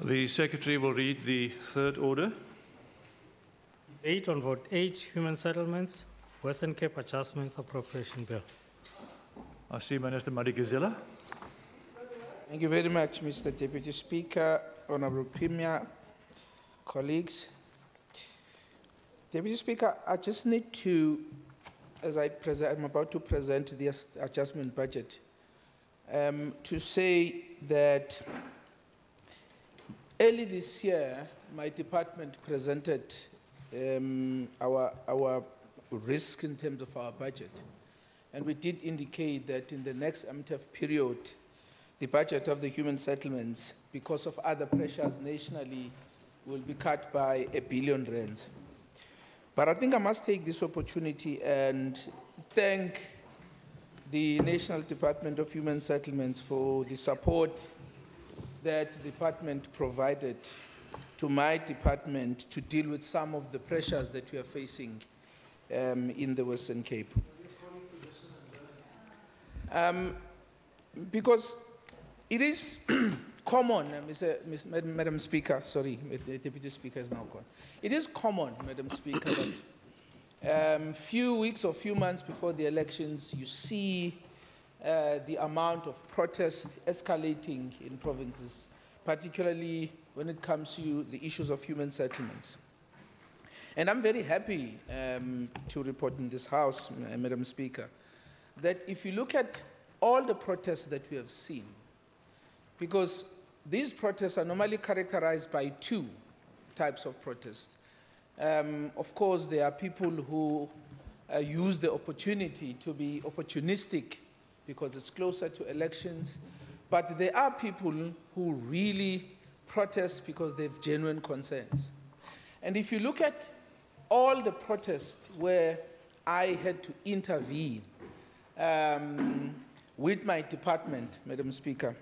The Secretary will read the third order. Debate on Vote H, Human Settlements, Western Cape Adjustments Appropriation Bill. I see Minister Madikizela. Thank you very much, Mr. Deputy Speaker, Honourable Premier, colleagues. Deputy Speaker, I just need to, as I'm about to present the adjustment budget, to say that early this year, my department presented our risk in terms of our budget. And we did indicate that in the next MTF period, the budget of the human settlements, because of other pressures nationally, will be cut by R1 billion. But I think I must take this opportunity and thank the National Department of Human Settlements for the support that the department provided to my department to deal with some of the pressures that we are facing in the Western Cape. Because it is common, Madam Speaker, sorry, the Deputy Speaker is now gone. It is common, Madam Speaker, that few weeks or few months before the elections, you see the amount of protest escalating in provinces, particularly when it comes to the issues of human settlements. And I'm very happy to report in this House, Madam Speaker, that if you look at all the protests that we have seen, because these protests are normally characterized by two types of protests. Of course, there are people who use the opportunity to be opportunistic because it's closer to elections, but there are people who really protest because they have genuine concerns. And if you look at all the protests where I had to intervene with my department, Madam Speaker,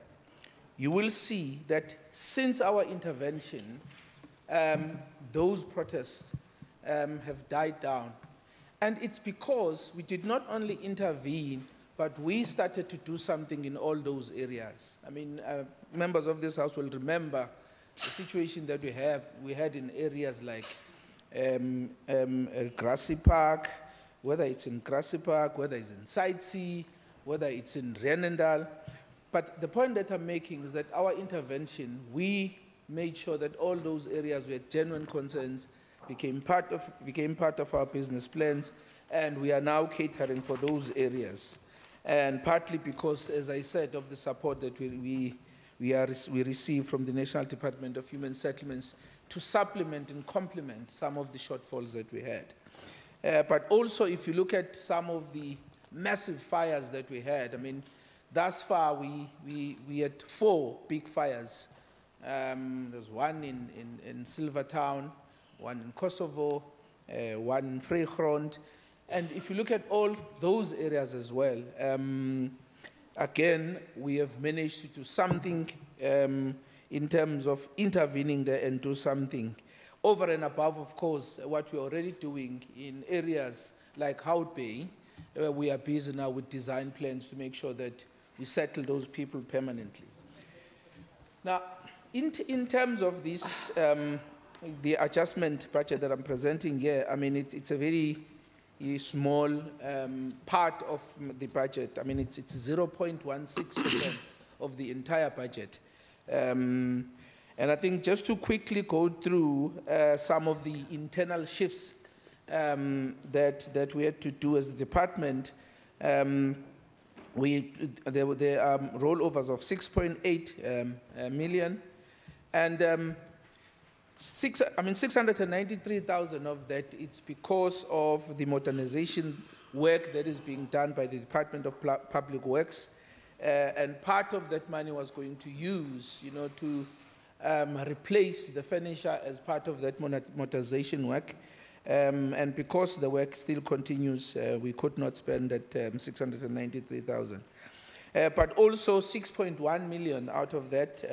you will see that since our intervention, those protests have died down. And it's because we did not only intervene, but we started to do something in all those areas. I mean, members of this House will remember the situation that we had in areas like Grassy Park, whether it's in Grassy Park, whether it's in Sightsee, whether it's in Renendal. But the point that I'm making is that our intervention, we made sure that all those areas where genuine concerns became part of our business plans, and we are now catering for those areas. And partly because, as I said, of the support that we receive from the National Department of Human Settlements to supplement and complement some of the shortfalls that we had. But also, if you look at some of the massive fires that we had, I mean, thus far we had 4 big fires. There's one in Silvertown, one in Kosovo, one in Vrygrond. And if you look at all those areas as well, again, we have managed to do something in terms of intervening there and do something over and above, of course, what we're already doing in areas like Hout Bay, where we are busy now with design plans to make sure that we settle those people permanently. Now, in terms of this, the adjustment budget that I'm presenting here, I mean, it's a very small part of the budget. I mean, it's 0.16% of the entire budget. And I think just to quickly go through some of the internal shifts that we had to do as a department, there are rollovers of 6.8 million, and 693,000 of that, it's because of the modernization work that is being done by the Department of Public Works, and part of that money was going to use, to replace the furniture as part of that modernization work. And because the work still continues, we could not spend that 693,000. But also 6.1 million out of that,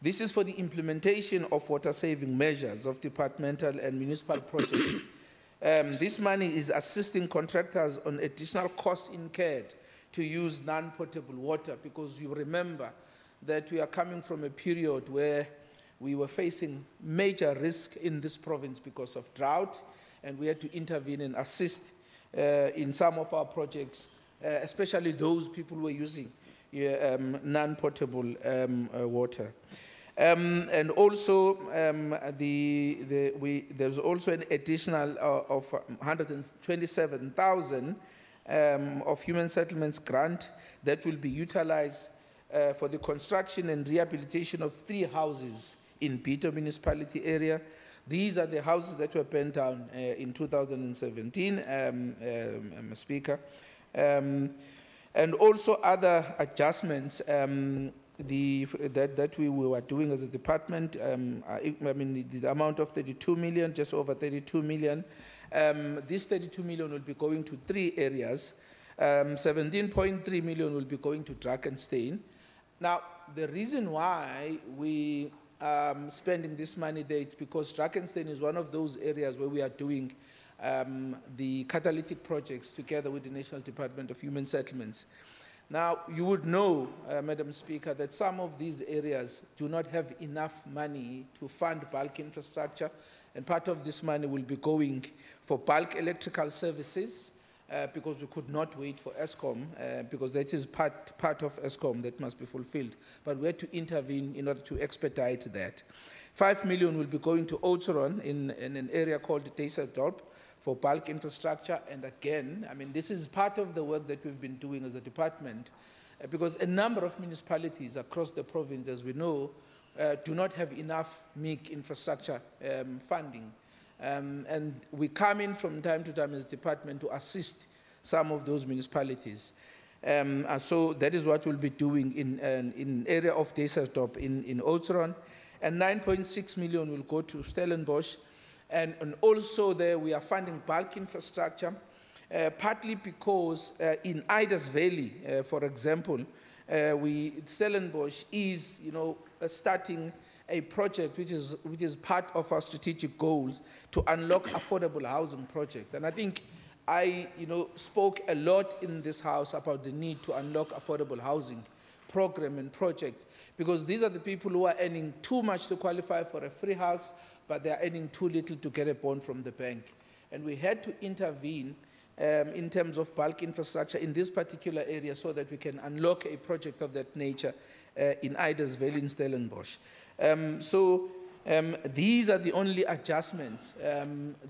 this is for the implementation of water-saving measures of departmental and municipal projects. This money is assisting contractors on additional costs incurred to use non-potable water, because you remember that we are coming from a period where we were facing major risk in this province because of drought, and we had to intervene and assist in some of our projects, especially those people who were using non-potable water. And also, there's also an additional of 127,000 of human settlements grant that will be utilized for the construction and rehabilitation of 3 houses in Pito municipality area. These are the houses that were burnt down in 2017, Speaker. And also other adjustments that we were doing as a department. I mean, the amount of 32 million, just over 32 million. This 32 million will be going to 3 areas. 17.3 million will be going to Drakenstein. Now, the reason why we spending this money there is because Drakenstein is one of those areas where we are doing the catalytic projects together with the National Department of Human Settlements. Now, you would know, Madam Speaker, that some of these areas do not have enough money to fund bulk infrastructure, and part of this money will be going for bulk electrical services, because we could not wait for ESCOM, because that is part of ESCOM that must be fulfilled. But we had to intervene in order to expedite that. 5 million will be going to Oudtshoorn in an area called Duisendorp for bulk infrastructure. And again, I mean, this is part of the work that we've been doing as a department, because a number of municipalities across the province, as we know, do not have enough MIC infrastructure funding. And we come in from time to time as a department to assist some of those municipalities. So that is what we'll be doing in area of Duisendorp in Oudtshoorn. And 9.6 million will go to Stellenbosch. And also there we are funding bulk infrastructure, partly because in Ida's Valley, for example, Stellenbosch is, starting a project which is part of our strategic goals to unlock affordable housing project. And I think I, spoke a lot in this house about the need to unlock affordable housing program and project, because these are the people who are earning too much to qualify for a free house, but they are earning too little to get a bond from the bank. And we had to intervene in terms of bulk infrastructure in this particular area so that we can unlock a project of that nature in Ida's Valley in Stellenbosch. These are the only adjustments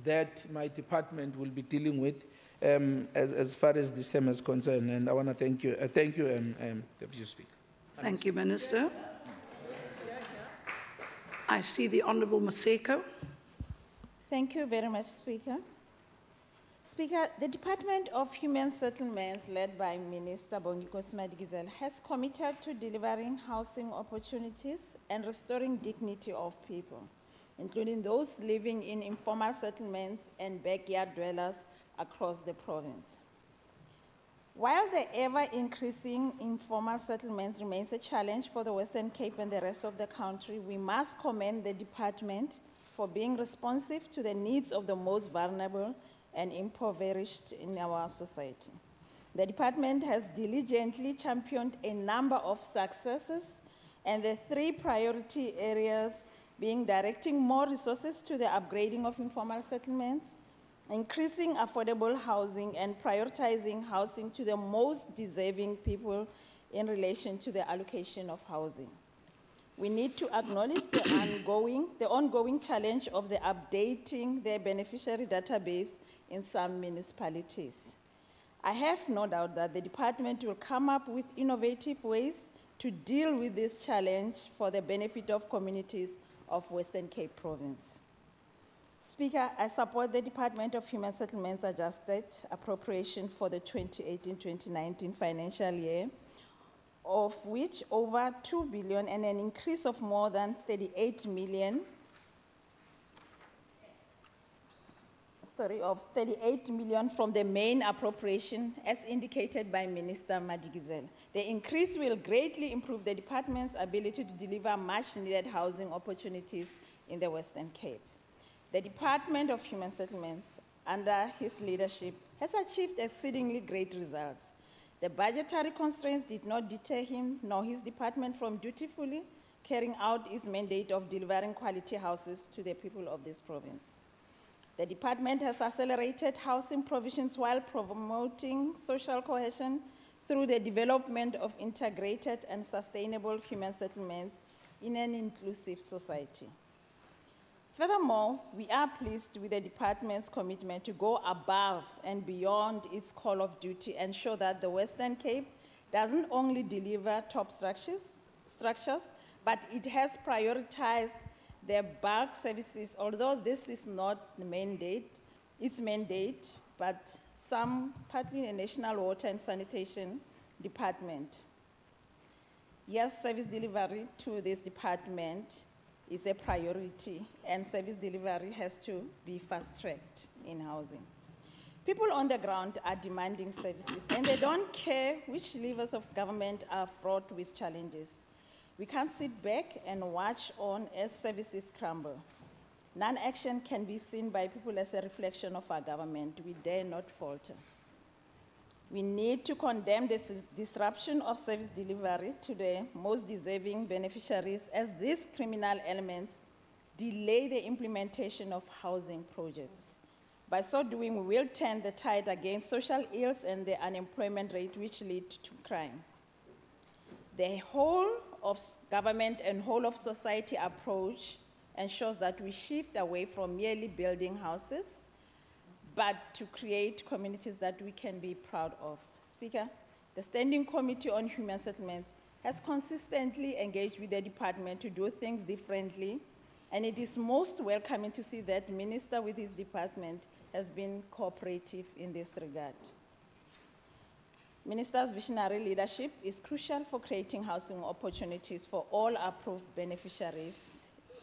that my department will be dealing with as far as this term is concerned. And I want to thank you, Deputy Speaker. Thank you, Minister. I see the Honourable Maseko. Thank you very much, Speaker. Speaker, the Department of Human Settlements, led by Minister Bongikosi Madikizela, has committed to delivering housing opportunities and restoring dignity of people, including those living in informal settlements and backyard dwellers across the province. While the ever-increasing informal settlements remains a challenge for the Western Cape and the rest of the country, we must commend the department for being responsive to the needs of the most vulnerable and impoverished in our society. The department has diligently championed a number of successes, and the 3 priority areas being directing more resources to the upgrading of informal settlements, increasing affordable housing, and prioritizing housing to the most deserving people in relation to the allocation of housing. We need to acknowledge the ongoing challenge of the updating the beneficiary database in some municipalities. I have no doubt that the department will come up with innovative ways to deal with this challenge for the benefit of communities of Western Cape Province. Speaker, I support the Department of Human Settlements adjusted appropriation for the 2018-2019 financial year, of which over 2 billion and an increase of more than 38 million from the main appropriation as indicated by Minister Madikizela. The increase will greatly improve the department's ability to deliver much needed housing opportunities in the Western Cape. The Department of Human Settlements, under his leadership, has achieved exceedingly great results. The budgetary constraints did not deter him nor his department from dutifully carrying out its mandate of delivering quality houses to the people of this province. The department has accelerated housing provisions while promoting social cohesion through the development of integrated and sustainable human settlements in an inclusive society. Furthermore, we are pleased with the department's commitment to go above and beyond its call of duty and ensure that the Western Cape doesn't only deliver top structures, but it has prioritized their bulk services, although this is not its mandate, but partly the National Water and Sanitation Department. Yes, service delivery to this department is a priority, and service delivery has to be fast-tracked in housing. People on the ground are demanding services, and they don't care which levers of government are fraught with challenges. We can't sit back and watch on as services crumble. Non-action can be seen by people as a reflection of our government. We dare not falter. We need to condemn this disruption of service delivery to the most deserving beneficiaries, as these criminal elements delay the implementation of housing projects. By so doing, we will turn the tide against social ills and the unemployment rate, which lead to crime. The whole of government and whole of society approach ensures that we shift away from merely building houses, but to create communities that we can be proud of. Speaker, the Standing Committee on Human Settlements has consistently engaged with the department to do things differently, and it is most welcoming to see that Minister with his department has been cooperative in this regard. Minister's visionary leadership is crucial for creating housing opportunities for all approved beneficiaries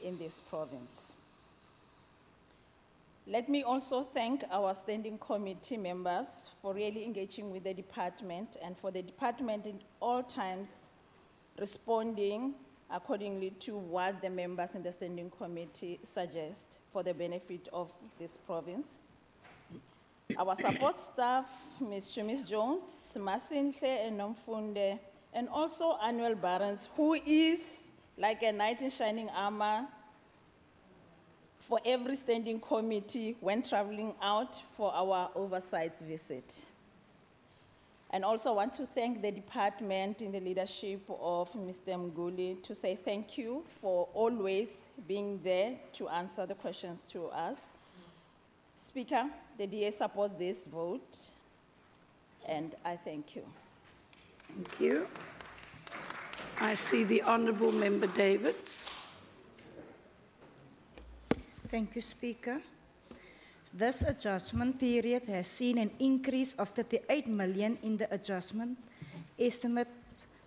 in this province. Let me also thank our standing committee members for really engaging with the department, and for the department in all times responding accordingly to what the members in the standing committee suggest for the benefit of this province. Our support staff, Ms. Shumis Jones, Masinhle and Nomfunde, and also Annual Barnes, who is like a knight in shining armor for every standing committee when traveling out for our oversight visit. And also want to thank the department in the leadership of Mr. Mguli to say thank you for always being there to answer the questions to us. Speaker, the DA supports this vote, and I thank you. Thank you. I see the Honourable Member Davids. Thank you, Speaker. This adjustment period has seen an increase of 38 million in the adjustment estimate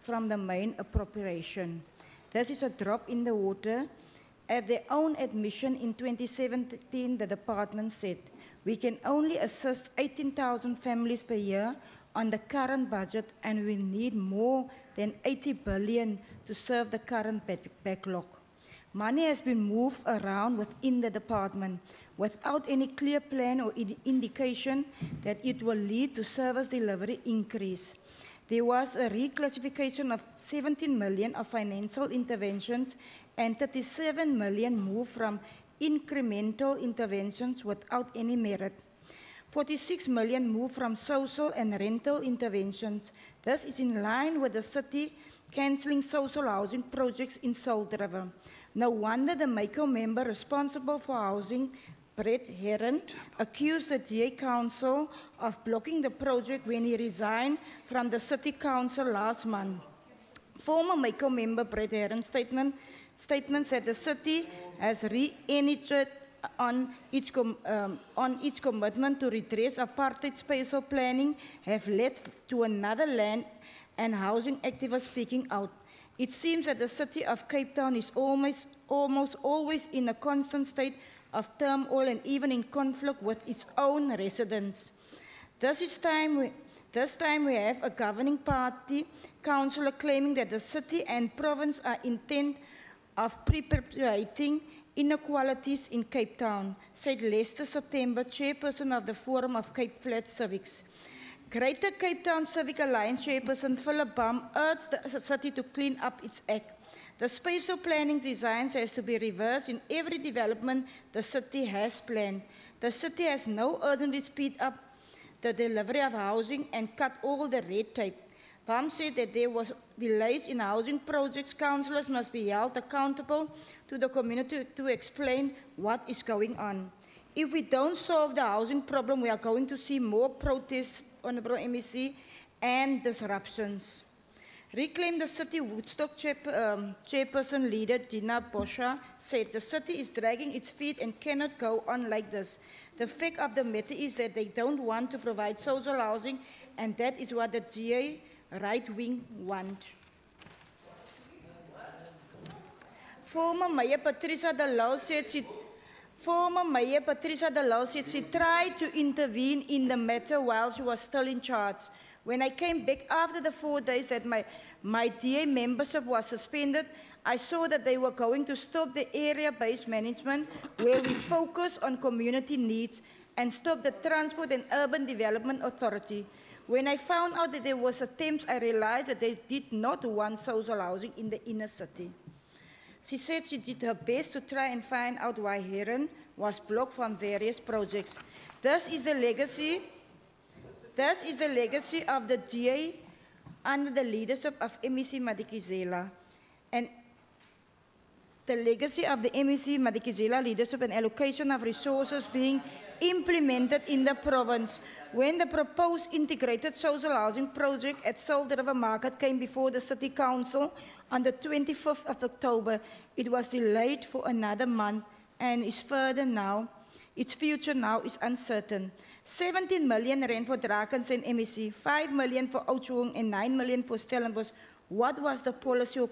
from the main appropriation. This is a drop in the water. At their own admission in 2017, the department said, we can only assist 18,000 families per year on the current budget, and we need more than 80 billion to serve the current backlog. Money has been moved around within the department without any clear plan or indication that it will lead to service delivery increase. There was a reclassification of 17 million of financial interventions and 37 million moved from incremental interventions without any merit. 46 million moved from social and rental interventions. This is in line with the city cancelling social housing projects in Salt River. No wonder the MACO member responsible for housing, Brett Heron, accused the DA Council of blocking the project when he resigned from the City Council last month. Former MACO member Brett Heron's statement said the city has re-energized on its commitment to redress apartheid spatial planning have led to another land and housing activist speaking out. It seems that the city of Cape Town is almost always in a constant state of turmoil and even in conflict with its own residents. This time we have a governing party councillor claiming that the city and province are intent of perpetuating inequalities in Cape Town, said Lester September, chairperson of the Forum of Cape Flat Civics. Greater Cape Town Civic Alliance chairperson Philip Baum urged the city to clean up its act. The spatial planning designs has to be reversed in every development the city has planned. The city has no urgently speed up the delivery of housing and cut all the red tape. BAM said that there was delays in housing projects. Councillors must be held accountable to the community to explain what is going on. If we don't solve the housing problem, we are going to see more protests, Honourable MEC, and disruptions. Reclaim the City Woodstock chairperson leader Dina Bosha said the city is dragging its feet and cannot go on like this. The fact of the matter is that they don't want to provide social housing, and that is what the GA right wing want. Former Mayor Patricia de Lille said she tried to intervene in the matter while she was still in charge. When I came back after the 4 days that my DA membership was suspended, I saw that they were going to stop the area-based management where we focus on community needs and stop the Transport and Urban Development Authority. When I found out that there was attempts, I realized that they did not want social housing in the inner city. She said she did her best to try and find out why Heron was blocked from various projects. This is the legacy of the DA under the leadership of MEC Madikizela. And the legacy of the MEC Madikizela leadership and allocation of resources being implemented in the province. When the proposed integrated social housing project at Salt River Market came before the City Council on the 25th of October, it was delayed for another month and is further now. Its future now is uncertain. 17 million rand for Drakensberg and MEC, 5 million for Oudtshoorn and 9 million for Stellenbosch. What was the policy or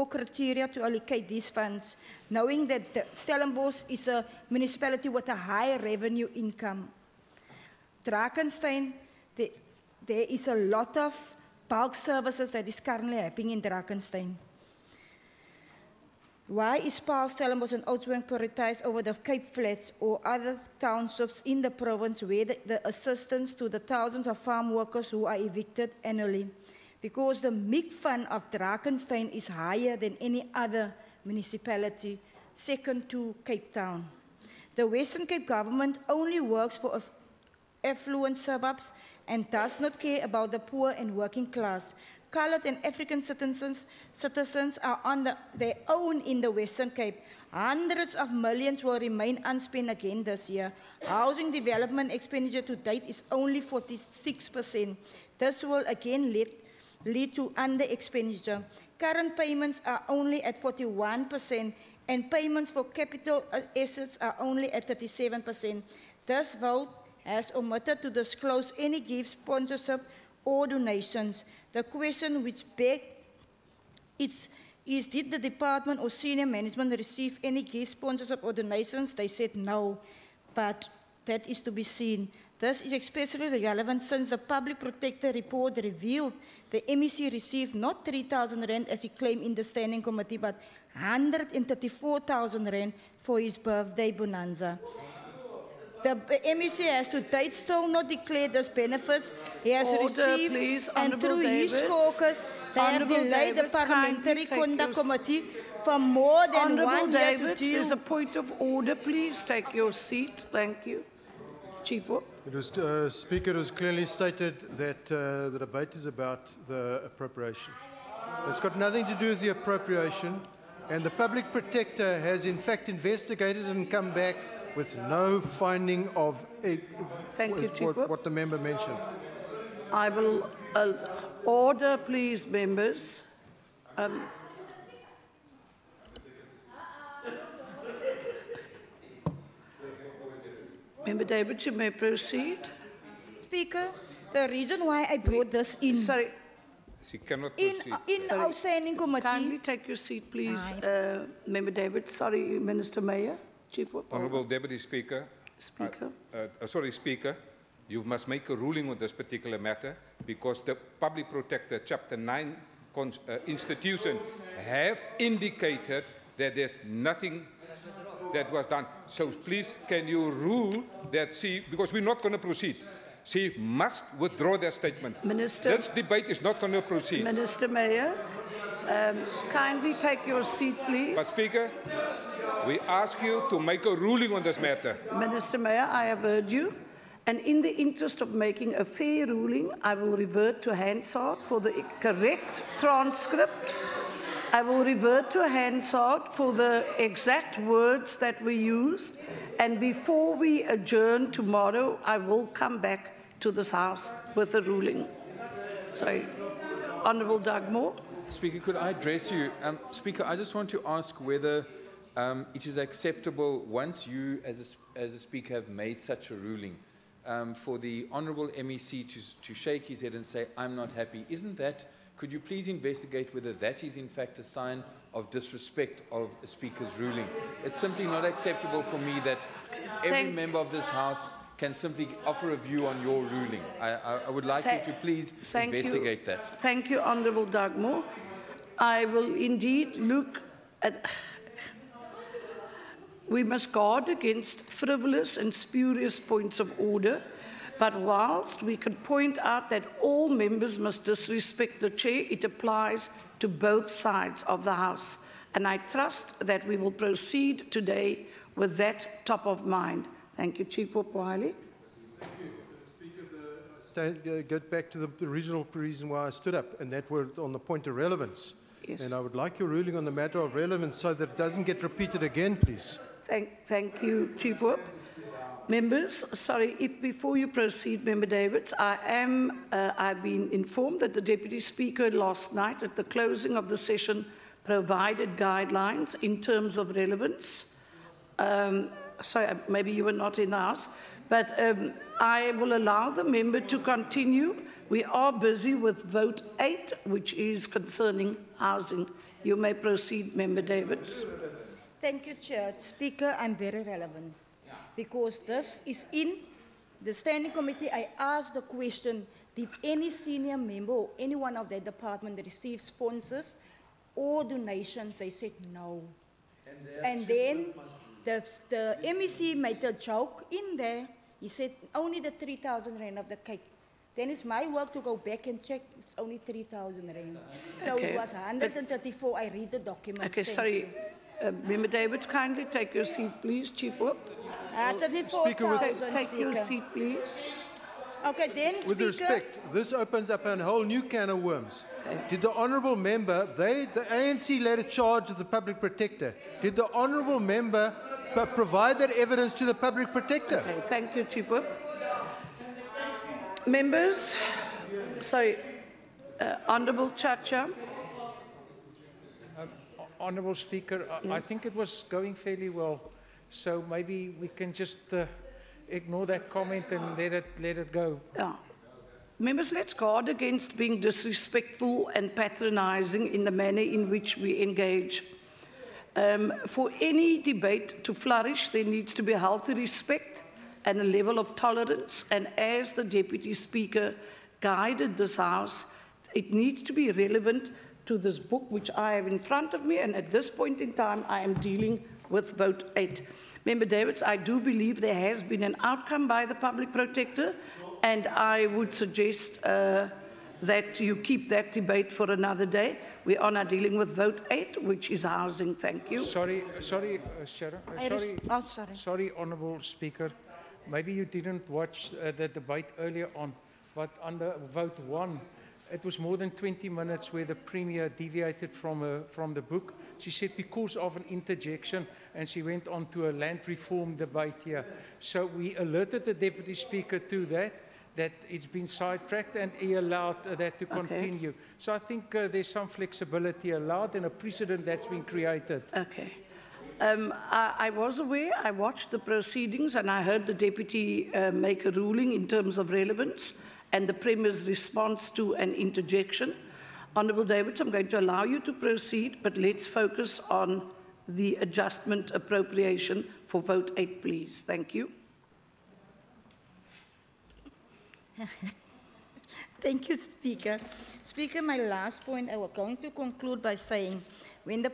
criteria to allocate these funds, knowing that Stellenbosch is a municipality with a high revenue income? Drakensberg, there is a lot of bulk services that is currently happening in Drakensberg. Why is Paarl, Stellenbosch and Oudtshoorn prioritized over the Cape Flats or other townships in the province where the assistance to the thousands of farm workers who are evicted annually? Because the MIG fund of Drakensberg is higher than any other municipality, second to Cape Town. The Western Cape government only works for affluent suburbs and does not care about the poor and working class. Coloured and African citizens are on their own in the Western Cape. Hundreds of millions will remain unspent again this year. Housing development expenditure to date is only 46%. This will again lead to under-expenditure. Current payments are only at 41%, and payments for capital assets are only at 37%. This vote has omitted to disclose any gift, sponsorship, or donations. The question which begs is did the department or senior management receive any gift, sponsorship, or donations? They said no, but that is to be seen. This is especially relevant since the Public Protector report revealed the MEC received not 3,000 rand as he claimed in the Standing Committee, but 134,000 rand for his birthday bonanza. The MEC has to date still not declared those benefits he has received, please, and through his caucus, they have delayed the Parliamentary Conduct Committee for more than 1 year to deal. There's a point of order. Please take your seat. Thank you. Chief Whip. It was, Speaker, it was clearly stated that the debate is about the appropriation. It's got nothing to do with the appropriation, and the Public Protector has in fact investigated and come back with no finding of Thank you, Chief Whip. what the member mentioned. I will order, please, members. Member David, you may proceed. Speaker, the reason why I brought this in, Sorry, She cannot proceed. in our Standing kindly Committee, take your seat, please. Member David, sorry, Minister Mayor. Chief Whip. Honourable Deputy Speaker. Speaker. Speaker, you must make a ruling on this particular matter because the Public Protector Chapter 9 institution have indicated that there's nothing that was done. So please, can you rule that because we're not going to proceed, she must withdraw that statement. Minister. This debate is not going to proceed. Minister Mayor. Kindly take your seat, please. But Speaker, we ask you to make a ruling on this matter. Minister Mayor, I have heard you. And in the interest of making a fair ruling, I will revert to Hansard for the correct transcript. I will revert to Hansard for the exact words that we used. And before we adjourn tomorrow, I will come back to this House with a ruling. Sorry. Honourable Dugmore. Speaker, could I address you? Speaker, I just want to ask whether it is acceptable, once you as a Speaker have made such a ruling, for the Honourable MEC to shake his head and say, I'm not happy. Isn't that, could you please investigate whether that is in fact a sign of disrespect of a Speaker's ruling? It's simply not acceptable for me that every member of this House can simply offer a view on your ruling. I would like you to please investigate that. Thank you, Honourable Dugmore. I will indeed look at... We must guard against frivolous and spurious points of order, but whilst we can point out that all members must disrespect the chair, it applies to both sides of the House. And I trust that we will proceed today with that top of mind. Thank you, Chief Whip Wiley. Speaker, go back to the original reason why I stood up, and that was on the point of relevance. Yes. And I would like your ruling on the matter of relevance so that it doesn't get repeated again, please. Thank you, Chief Whip. Members, sorry, if before you proceed, Member Davids, I've been informed that the Deputy Speaker last night at the closing of the session provided guidelines in terms of relevance. Sorry, maybe you were not in the House, but I will allow the member to continue. We are busy with vote 8, which is concerning housing. You may proceed, Member Davids. Thank you, Chair. Speaker, I'm very relevant because this is in the Standing Committee. I asked the question, did any senior member or anyone of that department receive sponsors or donations? They said no. And then the MEC made a joke in there. He said only the 3,000 rand of the cake. Then it's my work to go back and check. It's only 3,000 rand. So it was 134. I read the document. Okay, sorry. Member Davids, kindly take your seat, please. Chief Whip. Speaker, take your seat, please. Okay, then, with respect, this opens up a whole new can of worms. Did the honourable member, the ANC led a charge of the public protector. Did the honourable member provide that evidence to the public protector? Okay, thank you, Chief Whip. Members, sorry, Honourable Chacha. Honourable Speaker, Yes. I think it was going fairly well, so maybe we can just ignore that comment and let it go. Yeah. Members, let's guard against being disrespectful and patronising in the manner in which we engage. For any debate to flourish, there needs to be a healthy respect and a level of tolerance, and as the Deputy Speaker guided this House, it needs to be relevant to this book which I have in front of me, and at this point in time I am dealing with vote 8. Member Davids, I do believe there has been an outcome by the Public Protector, and I would suggest that you keep that debate for another day. We are now dealing with vote 8, which is housing. Thank you. Sorry, Sharon. Sorry, Honourable Speaker. Maybe you didn't watch the debate earlier on, but under vote 1, it was more than 20 minutes where the Premier deviated from the book. She said because of an interjection, and she went on to a land reform debate here. So we alerted the Deputy Speaker to that it's been sidetracked, and he allowed that to continue. So I think there's some flexibility allowed and a precedent that's been created. Okay. I was aware, I watched the proceedings, and I heard the Deputy make a ruling in terms of relevance and the Premier's response to an interjection. Honourable Davids, I'm going to allow you to proceed, but let's focus on the adjustment appropriation for vote 8, please. Thank you. Thank you, Speaker. Speaker, my last point, I was going to conclude by saying, when the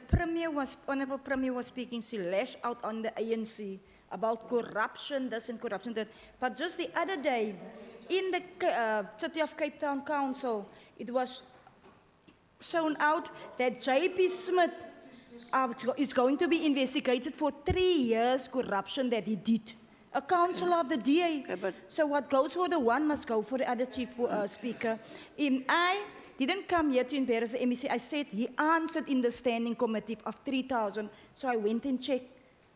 Honourable Premier was speaking, she lashed out on the ANC about corruption, this and corruption that. But just the other day, in the City of Cape Town Council, it was shown out that J.P. Smith is going to be investigated for 3 years corruption that he did. A councillor of the DA. Okay, so what goes for the one must go for the other, Chief Speaker. I didn't come here to embarrass the MEC. I said he answered in the standing committee of 3,000. So I went and checked,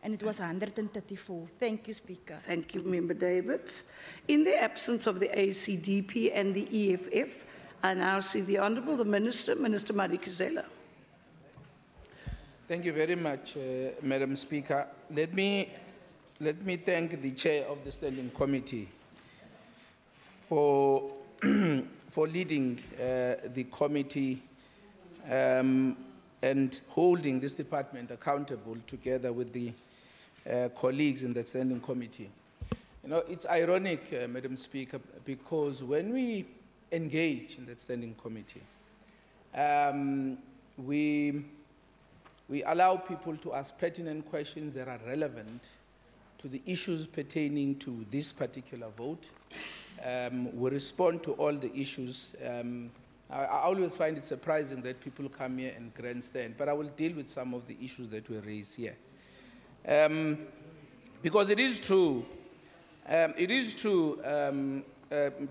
and it was 134. Thank you, Speaker. Thank you, Member Davids. In the absence of the ACDP and the EFF, I now see the Honourable the Minister, Minister Madikizela. Thank you very much, Madam Speaker. Let me thank the Chair of the Standing Committee for for leading the committee and holding this department accountable together with the colleagues in the Standing Committee. You know, it's ironic, Madam Speaker, because when we engage in that Standing Committee, we allow people to ask pertinent questions that are relevant to the issues pertaining to this particular vote. We respond to all the issues. I always find it surprising that people come here and grandstand, but I will deal with some of the issues that were raised here. Because it is true,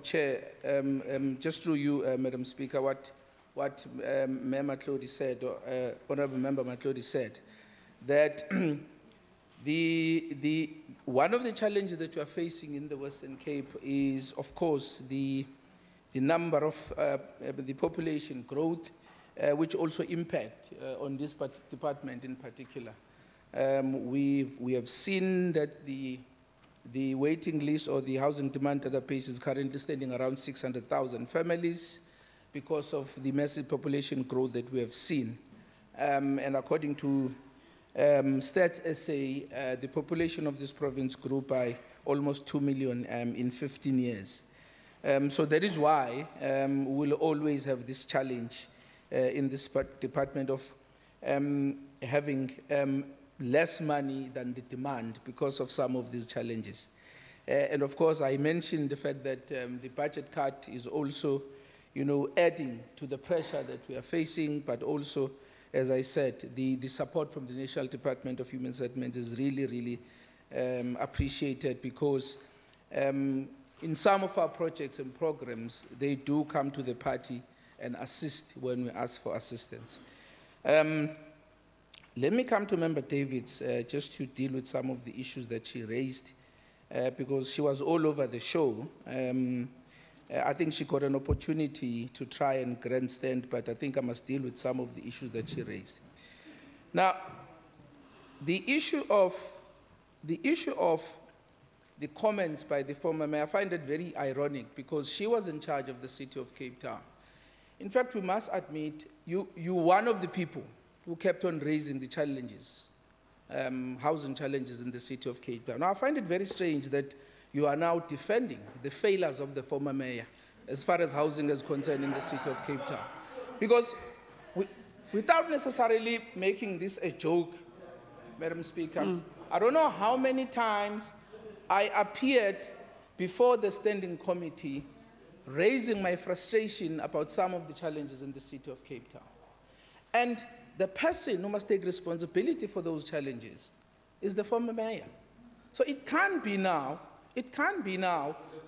Chair, just through you, Madam Speaker, what Member Matlodi said, or Honourable Member Matlodi said, that one of the challenges that we are facing in the Western Cape is, of course, the number of the population growth, which also impact on this department in particular. We have seen that the waiting list or the housing demand database is currently standing around 600,000 families because of the massive population growth that we have seen. And according to Stats SA, the population of this province grew by almost 2 million in 15 years. So that is why we'll always have this challenge in this department of having less money than the demand because of some of these challenges. And of course, I mentioned the fact that the budget cut is also, adding to the pressure that we are facing, but also, as I said, the support from the National Department of Human Settlements is really, really appreciated, because in some of our projects and programs, they do come to the party and assist when we ask for assistance. Let me come to Member Davids just to deal with some of the issues that she raised, because she was all over the show. I think she got an opportunity to try and grandstand, but I think I must deal with some of the issues that she raised. Now, the issue of the comments by the former mayor, I find it very ironic, because she was in charge of the city of Cape Town. In fact, we must admit, you one of the people who kept on raising the challenges, housing challenges in the city of Cape Town. Now, I find it very strange that you are now defending the failures of the former mayor as far as housing is concerned in the city of Cape Town. Because without necessarily making this a joke, Madam Speaker, I don't know how many times I appeared before the Standing Committee raising my frustration about some of the challenges in the city of Cape Town. And the person who must take responsibility for those challenges is the former mayor. So it can't be now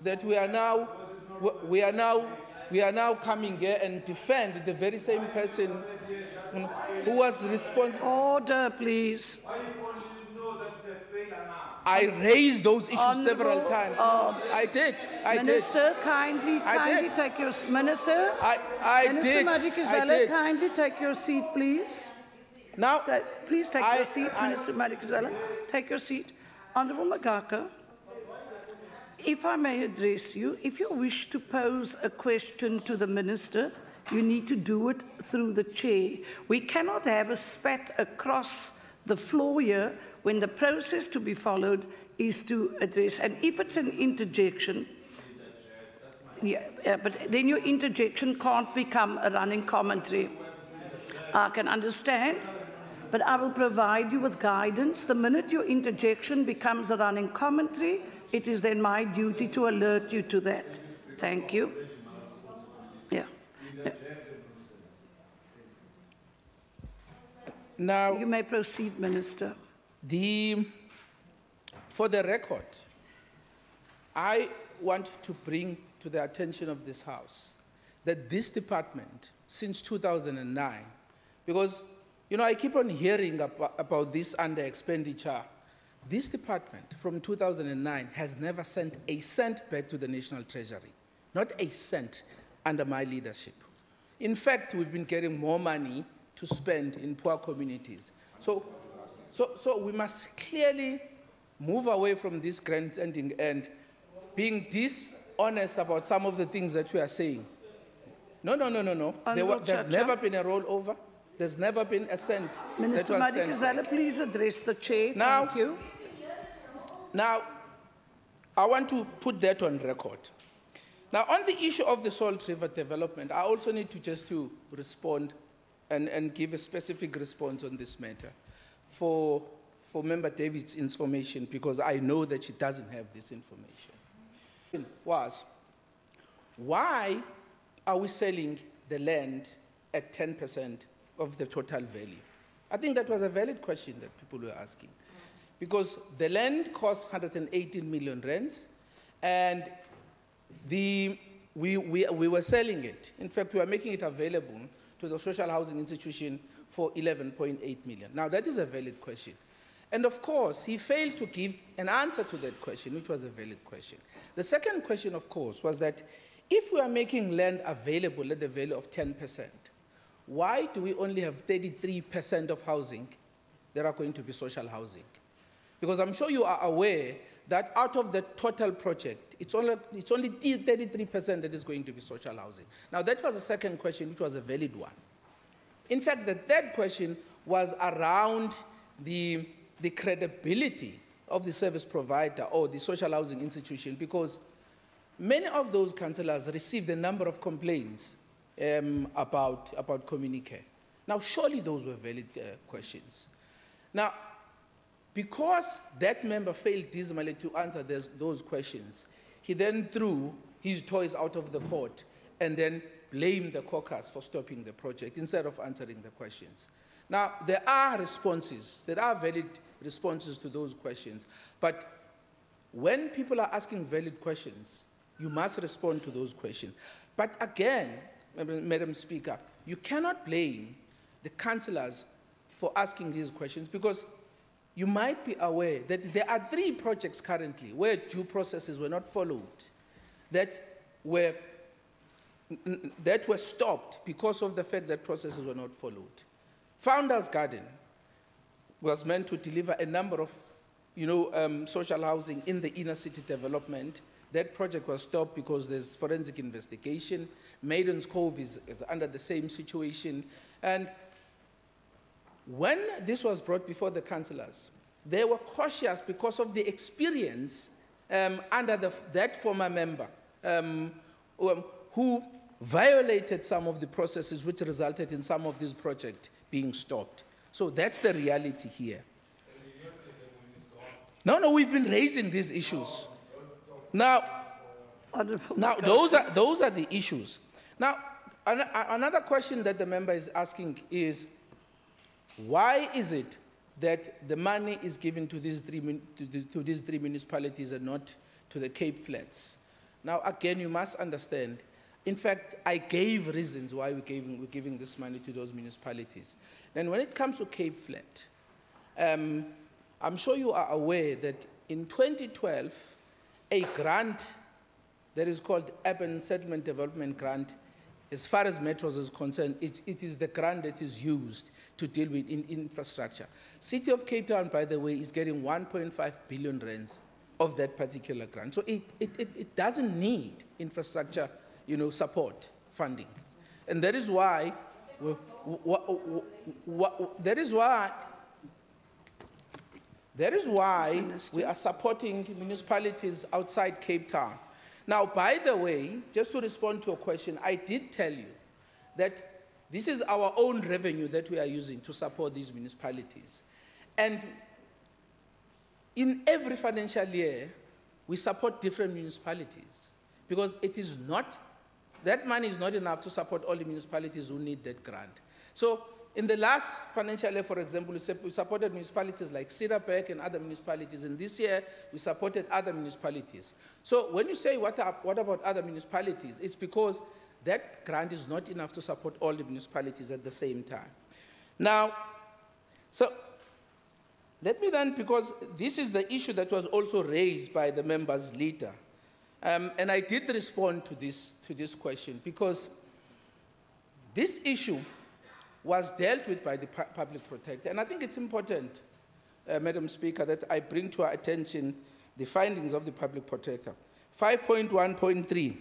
that we are now coming here and defend the very same person who was responsible. Order, please. I raised those issues several times. I did. Minister, kindly take your Minister. Minister Madikizela, kindly take your seat, please. Now, please take your seat, Minister Madikizela. Take your seat. Honourable Magaka, if I may address you, if you wish to pose a question to the Minister, you need to do it through the chair. We cannot have a spat across the floor here when the process to be followed is to address. And if it's an interjection, but then your interjection can't become a running commentary. I can understand, but I will provide you with guidance. The minute your interjection becomes a running commentary, it is then my duty to alert you to that. Thank you. Yeah. Now, You may proceed, Minister. For the record, I want to bring to the attention of this House that this department, since 2009, because, I keep on hearing about this under expenditure. This department from 2009 has never sent a cent back to the National Treasury, not a cent under my leadership. In fact, we've been getting more money to spend in poor communities. So we must clearly move away from this grant-ending and being dishonest about some of the things that we are saying. No. There's never been a rollover. There's never been a cent Minister that was sent Madikizela, back. please address the chair. Thank you. Now, I want to put that on record. Now, on the issue of the Salt River development, I also need to respond and give a specific response on this matter for Member David's information, because I know that she doesn't have this information. Why are we selling the land at 10% of the total value? I think that was a valid question that people were asking. Because the land costs 118 million rands, and we were selling it. In fact, we were making it available to the social housing institution for 11.8 million. Now, that is a valid question. And of course, he failed to give an answer to that question, which was a valid question. The second question, of course, was that if we are making land available at the value of 10%, why do we only have 33% of housing that are going to be social housing? Because I'm sure you are aware that out of the total project, it's only 33% that is going to be social housing. Now, that was the second question, which was a valid one. In fact, the third question was around the credibility of the service provider or the social housing institution, because many of those councillors received a number of complaints about community care. Now, surely those were valid questions. Now, because that member failed dismally to answer those questions, he then threw his toys out of the court and then blamed the caucus for stopping the project instead of answering the questions. Now, there are responses, there are valid responses to those questions, but when people are asking valid questions, you must respond to those questions. But again, Madam Speaker, you cannot blame the councillors for asking these questions, because you might be aware that there are 3 projects currently where due processes were not followed, that were stopped because of the fact that processes were not followed. Founders Garden was meant to deliver a number of social housing in the inner city development. That project was stopped because there's forensic investigation. Maiden's Cove is under the same situation. And when this was brought before the councillors, they were cautious because of the experience under that former member who violated some of the processes which resulted in some of these projects being stopped. So that's the reality here. No, we've been raising these issues. Now those are the issues. Now, another question that the member is asking is, why is it that the money is given to these three municipalities and not to the Cape Flats? Now, again, you must understand, in fact, I gave reasons why we're giving this money to those municipalities. Then when it comes to Cape Flat, I'm sure you are aware that in 2012, a grant that is called Urban Settlement Development Grant, as far as metros is concerned, it is the grant that is used to deal with infrastructure. City of Cape Town, by the way, is getting 1.5 billion rands of that particular grant. So it doesn't need infrastructure, support funding. And that is why, we are supporting municipalities outside Cape Town. Now, by the way, just to respond to your question, I did tell you that this is our own revenue that we are using to support these municipalities. And in every financial year, we support different municipalities, because that money is not enough to support all the municipalities who need that grant. So In the last financial year, for example, we supported municipalities like Cedarburg and other municipalities, and this year we supported other municipalities. So when you say what about other municipalities, it's because that grant is not enough to support all the municipalities at the same time. Now, so let me then, because this is the issue that was also raised by the members leader, and I did respond to this question because this issue was dealt with by the public protector. And I think it's important, Madam Speaker, that I bring to our attention the findings of the public protector. 5.1.3,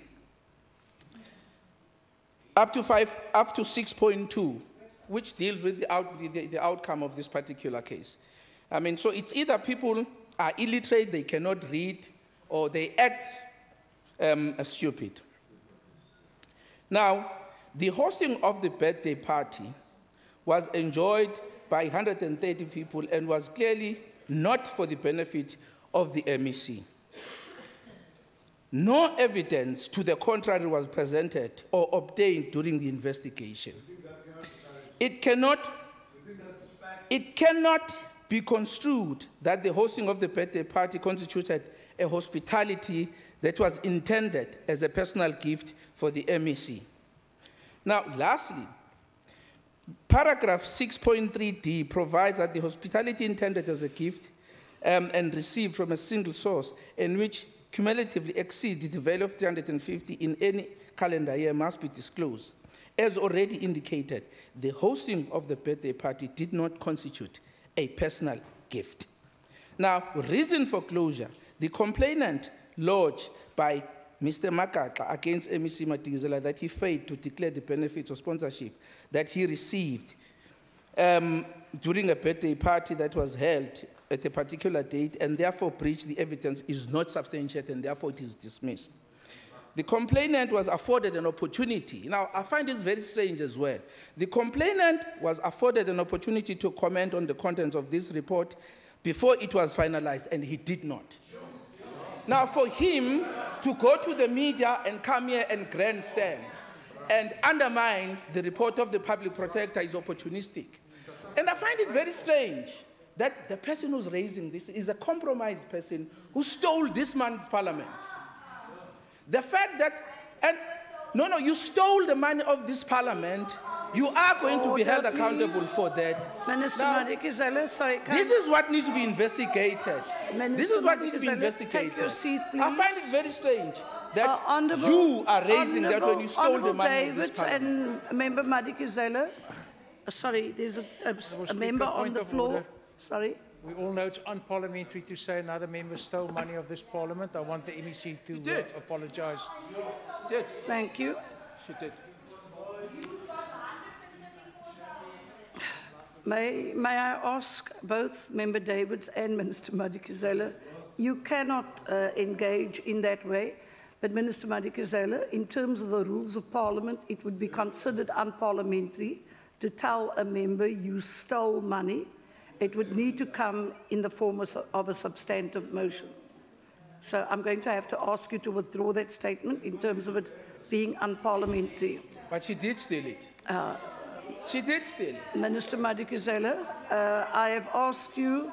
up to 6.2, which deals with the outcome of this particular case. I mean, so it's either people are illiterate, they cannot read, or they act stupid. Now, the hosting of the birthday party was enjoyed by 130 people and was clearly not for the benefit of the MEC. No evidence to the contrary was presented or obtained during the investigation. It cannot be construed that the hosting of the birthday party constituted a hospitality that was intended as a personal gift for the MEC. Now, lastly, paragraph 6.3d provides that the hospitality intended as a gift and received from a single source and which cumulatively exceeds the value of 350 in any calendar year must be disclosed. As already indicated, the hosting of the birthday party did not constitute a personal gift. Now, reason for closure, the complainant lodged by Mr. Makatla against MEC Madikizela that he failed to declare the benefits of sponsorship that he received during a birthday party that was held at a particular date and therefore breached the evidence is not substantiated and therefore it is dismissed. The complainant was afforded an opportunity. Now, I find this very strange as well. The complainant was afforded an opportunity to comment on the contents of this report before it was finalized, and he did not. Now, for him to go to the media and come here and grandstand and undermine the report of the public protector is opportunistic. And I find it very strange that the person who's raising this is a compromised person who stole this man's parliament. The fact that, no, you stole the money of this parliament, you are going to be held accountable for that. Minister Madikizela, sorry. This is what needs to be investigated. This is what needs to be investigated. Take your seat, please. I find it very strange that you are raising that when you stole the money of this parliament. And Member Madikizela, sorry, there's a member on the floor. Order. Sorry. We all know it's unparliamentary to say another member stole money of this parliament. I want the MEC to apologise. She did. Thank you. She did. May I ask both Member Davids and Minister Madikizela, you cannot engage in that way, but Minister Madikizela, in terms of the rules of Parliament, it would be considered unparliamentary to tell a member you stole money. It would need to come in the form of a substantive motion. So I'm going to have to ask you to withdraw that statement in terms of it being unparliamentary. But she did steal it. She did steal it. Minister Madikizela, I have asked you.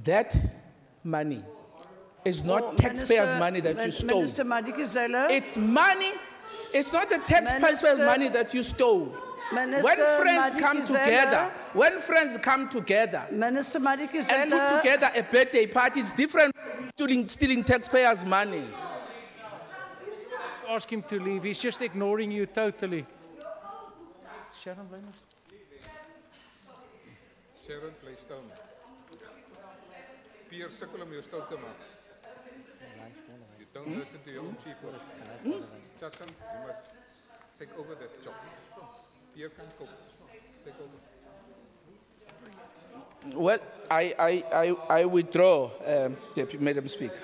That money is not taxpayers' money that you stole. Minister Madikizela. It's money. It's not the taxpayers' money that you stole. Minister when friends come together, Minister Madikizela, and put together a birthday party, it's different from stealing taxpayers' money. Ask him to leave. He's just ignoring you totally. Sharon, Sharon, play stil. Pierre, sukkel om jou stil te maak. You don't listen to your own chief. Justin, you must take over that job. Pierre can cope. Take over. Well, I withdraw, Madam Speaker.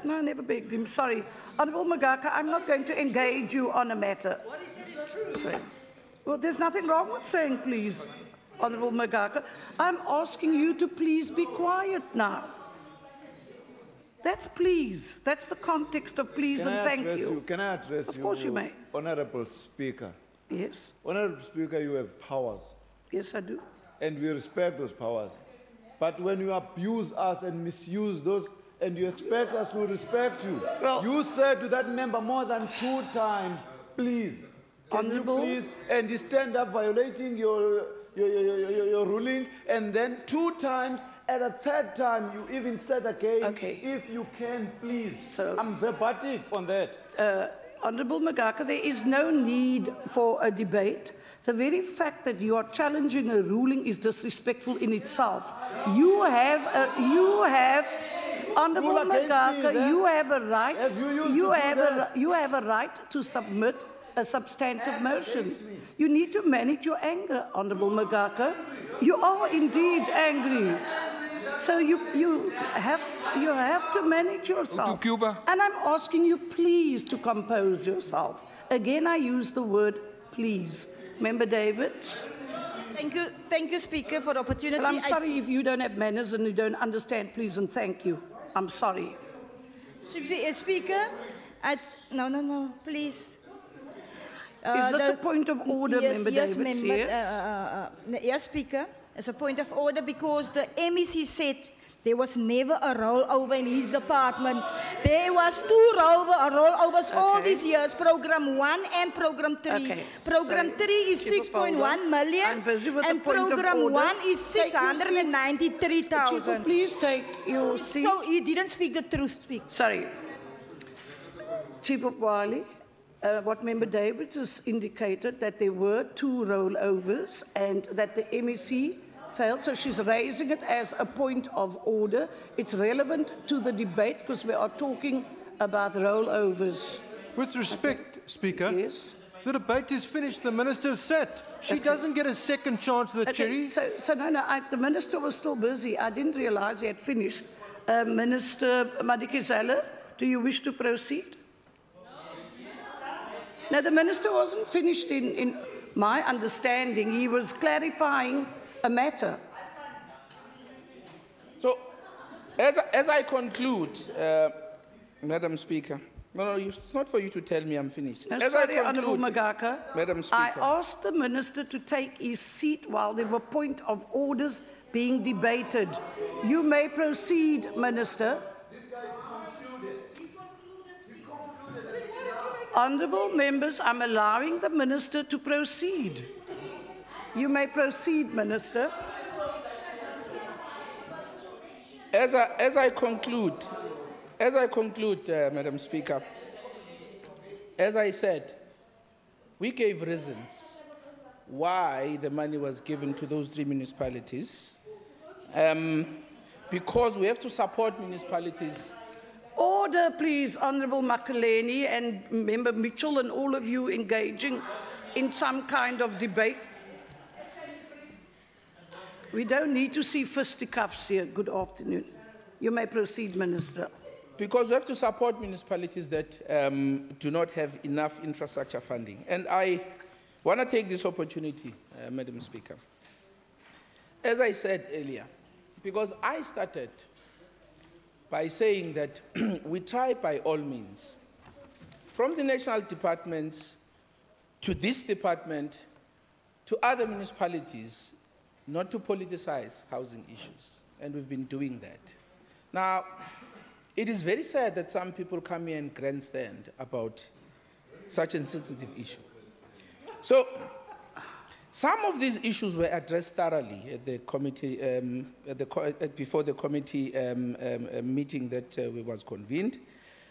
No, I never begged him. Sorry. Honourable Magaka, I'm not going to engage you on a matter. What he said is true. Sorry. Well, there's nothing wrong with saying please. Honourable Magaka. I'm asking you to please be quiet now. That's please. That's the context of please and thank you. Can I address you? Of course you may. Honourable Speaker. Yes. Honourable Speaker, you have powers. Yes, I do. And we respect those powers. But when you abuse us and misuse those, and you expect us to respect you, well, you said to that member more than 2 times, please. Can you please? And you stand up violating your ruling, and then 2 times, at a 3rd time, you even said again, if you can, please. So, I'm verbatim on that. Honourable Magaka, there is no need for a debate. The very fact that you are challenging a ruling is disrespectful in itself. You have, Honourable Magaka, you have a right. You have a right to submit a substantive motion. You need to manage your anger, Honourable Magaka. You are indeed angry. So you have to manage yourself. And I'm asking you please to compose yourself. Again, I use the word please. Member Davids. Thank you, Speaker, for the opportunity. Well, I'm sorry if you don't have manners and you don't understand please and thank you. I'm sorry. Speaker, no, please. Is this a point of order, Member Davids? Yes, Speaker. It's a point of order because the MEC said there was never a rollover in his department. There was 2 rollovers all these years, Program 1 and Program 3. Program 3 is 6.1 million and Program 1 is 693,000. Please take your seat. No, you didn't speak the truth. Sorry. Chief of Wali, what Member Davids has indicated that there were 2 rollovers and that the MEC failed, so she's raising it as a point of order. It's relevant to the debate because we are talking about rollovers. With respect, Speaker, yes? The debate is finished. The Minister's sat. She doesn't get a second chance with the cherry. So no, the Minister was still busy. I didn't realize he had finished. Minister Madikizela, do you wish to proceed? No, the Minister wasn't finished in my understanding. He was clarifying a matter. So, as I conclude, Madam Speaker, no, it's not for you to tell me I'm finished. No, as sorry, I conclude, Honourable Magaka, Madam Speaker, I asked the Minister to take his seat while there were point of orders being debated. You may proceed, Minister. Honourable members, I'm allowing the Minister to proceed. You may proceed, Minister. As I conclude, Madam Speaker, as I said, we gave reasons why the money was given to those 3 municipalities, because we have to support municipalities. Order, please, Honourable Makaleni and Member Mitchell and all of you engaging in some kind of debate. We don't need to see fisticuffs here. Good afternoon. You may proceed, Minister. Because we have to support municipalities that do not have enough infrastructure funding. And I want to take this opportunity, Madam Speaker. As I said earlier, because I started by saying that we try by all means, from the national departments to this department to other municipalities, not to politicize housing issues, and we've been doing that. Now, it is very sad that some people come here and grandstand about such a sensitive issue. So, some of these issues were addressed thoroughly at the committee, before the committee meeting that was convened.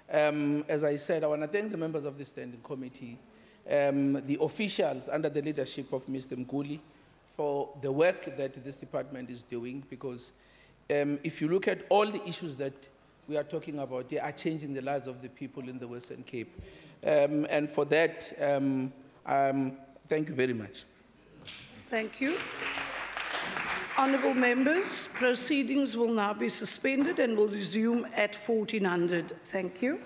As I said, I want to thank the members of the standing committee, the officials under the leadership of Mr. Mguli, for the work that this department is doing, because if you look at all the issues that we are talking about, they are changing the lives of the people in the Western Cape. And for that, thank you very much. Thank you. Honourable members, proceedings will now be suspended and will resume at 1400. Thank you.